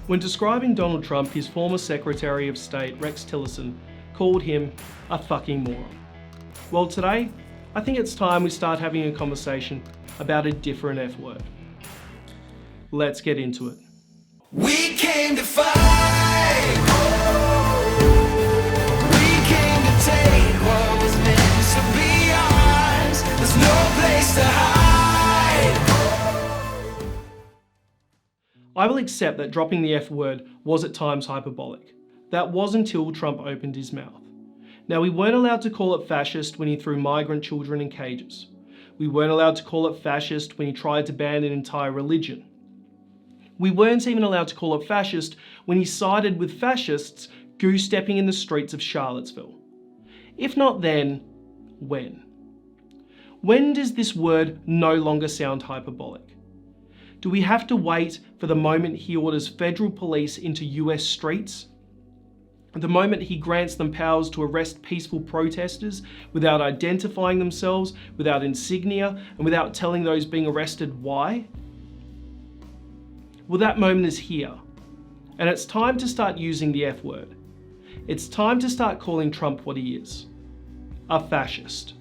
When describing Donald Trump, his former Secretary of State, Rex Tillerson, called him a fucking moron. Well, today, I think it's time we start having a conversation about a different F word. Let's get into it. We came to fight. We came to take what was meant to be ours. There's no place to hide. I will accept that dropping the F word was at times hyperbolic. That was until Trump opened his mouth. Now, we weren't allowed to call it fascist when he threw migrant children in cages. We weren't allowed to call it fascist when he tried to ban an entire religion. We weren't even allowed to call it fascist when he sided with fascists goose-stepping in the streets of Charlottesville. If not then, when? When does this word no longer sound hyperbolic? Do we have to wait for the moment he orders federal police into US streets? The moment he grants them powers to arrest peaceful protesters without identifying themselves, without insignia, and without telling those being arrested why? Well, that moment is here, and it's time to start using the F word. It's time to start calling Trump what he is, a fascist.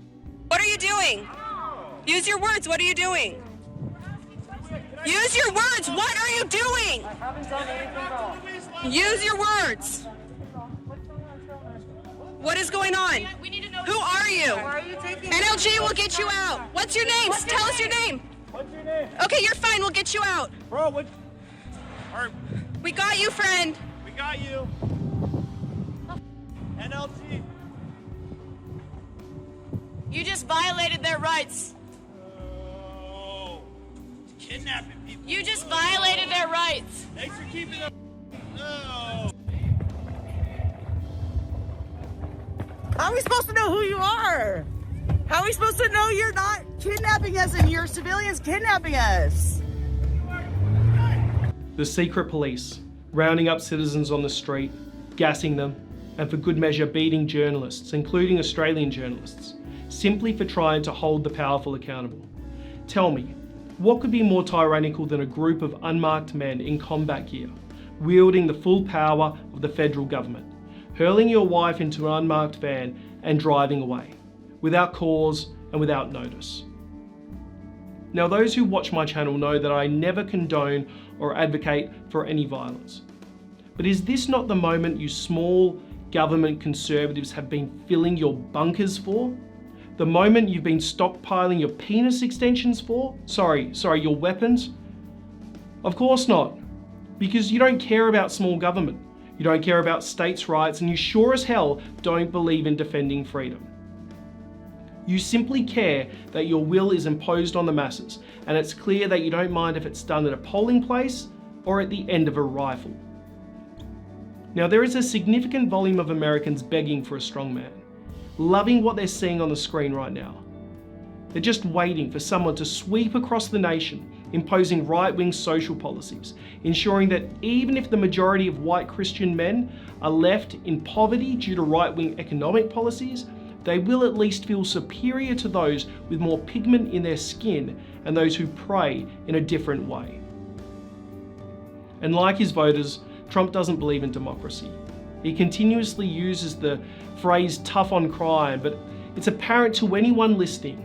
What are you doing? Use your words, what are you doing? Use your words, what are you doing? I haven't done anything wrong. Use your words. What is going on? Who are you? Why are you taking NLG will get you out. What's your name? Tell us your name. What's your name? Okay, you're fine, we'll get you out. Bro, what? Alright, We got you, friend. we got you. NLT. You just violated their rights. Oh. Kidnapping people. You just violated their rights. Thanks for keeping them. No. How are we supposed to know who you are? How are we supposed to know you're not kidnapping us and you're civilians kidnapping us? The secret police, rounding up citizens on the street, gassing them, and for good measure beating journalists, including Australian journalists, simply for trying to hold the powerful accountable. Tell me, what could be more tyrannical than a group of unmarked men in combat gear, wielding the full power of the federal government, hurling your wife into an unmarked van and driving away, without cause and without notice? Now, those who watch my channel know that I never condone or advocate for any violence. But is this not the moment you small government conservatives have been filling your bunkers for? The moment you've been stockpiling your penis extensions for? Sorry, your weapons? Of course not, because you don't care about small government. You don't care about states' rights, and you sure as hell don't believe in defending freedom. You simply care that your will is imposed on the masses, and it's clear that you don't mind if it's done at a polling place or at the end of a rifle. Now, there is a significant volume of Americans begging for a strong man, loving what they're seeing on the screen right now. They're just waiting for someone to sweep across the nation, imposing right-wing social policies, ensuring that even if the majority of white Christian men are left in poverty due to right-wing economic policies, they will at least feel superior to those with more pigment in their skin and those who pray in a different way. And like his voters, Trump doesn't believe in democracy. He continuously uses the phrase tough on crime, but it's apparent to anyone listening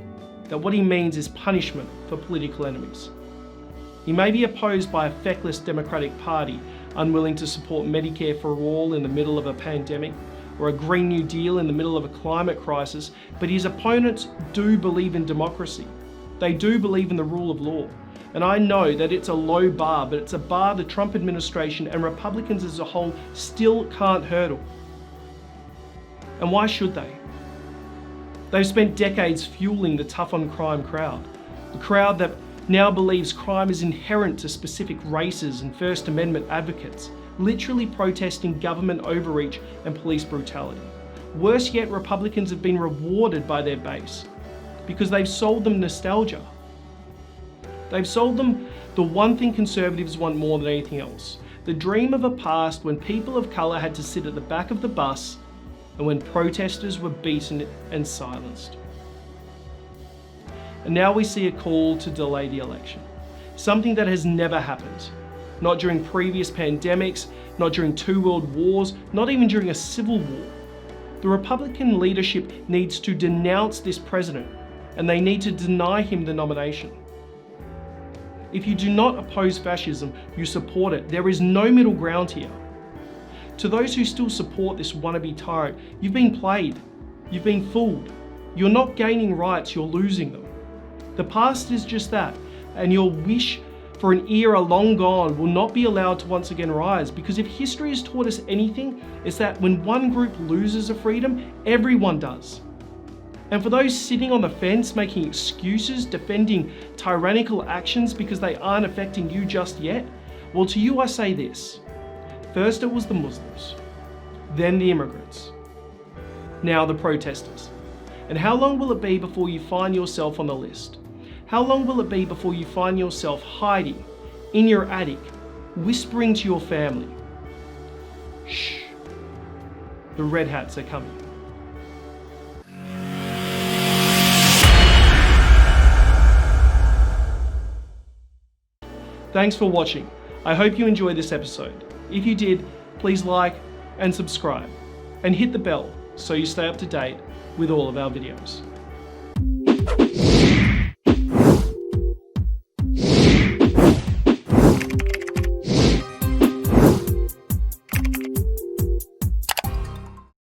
that what he means is punishment for political enemies. He may be opposed by a feckless Democratic Party, unwilling to support Medicare for all in the middle of a pandemic, or a Green New Deal in the middle of a climate crisis, but his opponents do believe in democracy. They do believe in the rule of law. And I know that it's a low bar, but it's a bar the Trump administration and Republicans as a whole still can't hurdle. And why should they? They've spent decades fueling the tough on crime crowd, the crowd that now believes crime is inherent to specific races and First Amendment advocates, literally protesting government overreach and police brutality. Worse yet, Republicans have been rewarded by their base because they've sold them nostalgia. They've sold them the one thing conservatives want more than anything else, the dream of a past when people of colour had to sit at the back of the bus and when protesters were beaten and silenced. And now we see a call to delay the election, something that has never happened. not during previous pandemics, not during 2 world wars, not even during a civil war. The Republican leadership needs to denounce this president, and they need to deny him the nomination. If you do not oppose fascism, you support it. There is no middle ground here. To those who still support this wannabe tyrant, you've been played. You've been fooled. You're not gaining rights, you're losing them. The past is just that, and your wish for an era long gone will not be allowed to once again rise, because if history has taught us anything, it's that when one group loses a freedom, everyone does. And for those sitting on the fence making excuses, defending tyrannical actions because they aren't affecting you just yet, well, to you I say this. First it was the Muslims, then the immigrants, now the protesters. And how long will it be before you find yourself on the list? How long will it be before you find yourself hiding in your attic, whispering to your family, shh, the red hats are coming. Thanks for watching. I hope you enjoyed this episode. If you did, please like and subscribe and hit the bell so you stay up to date with all of our videos.